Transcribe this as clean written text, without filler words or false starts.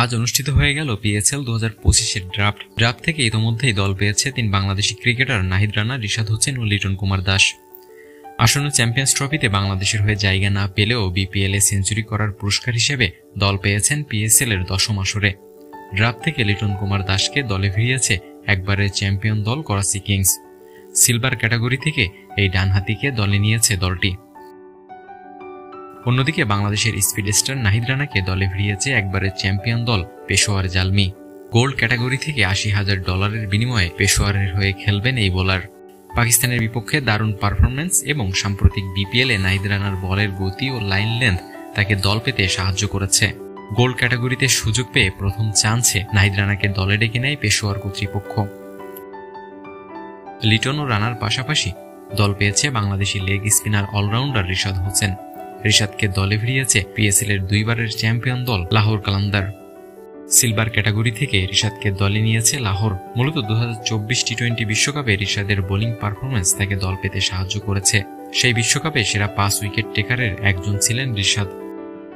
আজ অনুষ্ঠিত হয়ে গেল পিএসএল 2025-এর ড্রাফট থেকে ইতোমধ্যেই দল পেয়েছে 3 বাংলাদেশি ক্রিকেটার নাহিদ রানা, রিশাদ হোসেন ও লিটন কুমার দাস। আসন্ন চ্যাম্পিয়ন্স ট্রফিতে বাংলাদেশের হয়ে জায়গা না পেলেও বিপিএলে সেঞ্চুরি করার পুরস্কার হিসেবে দল পেয়েছেন পিএসএল-এর 10ম আসরে। ড্রাফট থেকে লিটন কুমার দাসকে দলে ভিড়িয়েছে একবারের চ্যাম্পিয়ন দল করাচি কিংস। সিলভার ক্যাটাগরি থেকে এই ডানহাতিকে দলে নিয়েছে দলটি। অন্যদিকে বাংলাদেশের স্পিড স্টার নাহিদ রানাকে দলে ভিড়িয়েছে একবারের চ্যাম্পিয়ন দল পেশোয়ার জালমি। গোল্ড ক্যাটাগরি থেকে $80,000 বিনিময়ে পেশোয়ারের হয়ে খেলবেন এই বোলার। পাকিস্তানের বিপক্ষে দারুণ পারফরম্যান্স এবং সাম্প্রতিক বিপিএলে নাহিদ রানার বলের গতি ও লাইন লেন্থ তাকে দল পেতে সাহায্য করেছে। গোল্ড ক্যাটাগরিতে সুযোগ পেয়ে প্রথম চান্সে নাহিদ রানাকে দলে ডেকে নেয় পেশোয়ার কর্তৃপক্ষ। লিটন ও রানার পাশাপাশি দল পেয়েছে Bangladeshi leg spinner allrounder Rishad Hossain. রিশাদকে দলে ভিড়িয়েছে পিএসএল-এর 2 বারের চ্যাম্পিয়ন দল লাহোর কালান্দার। সিলভার ক্যাটাগরি থেকে রিশাদকে দলে নিয়েছে লাহোর। মূলত 2024 টি-20 বিশ্বকাপে রিশাদের বোলিং পারফরম্যান্স তাকে দল পেতে সাহায্য করেছে। সেই বিশ্বকাপে সেরা 5 উইকেট টেকারের একজন ছিলেন রিশাদ।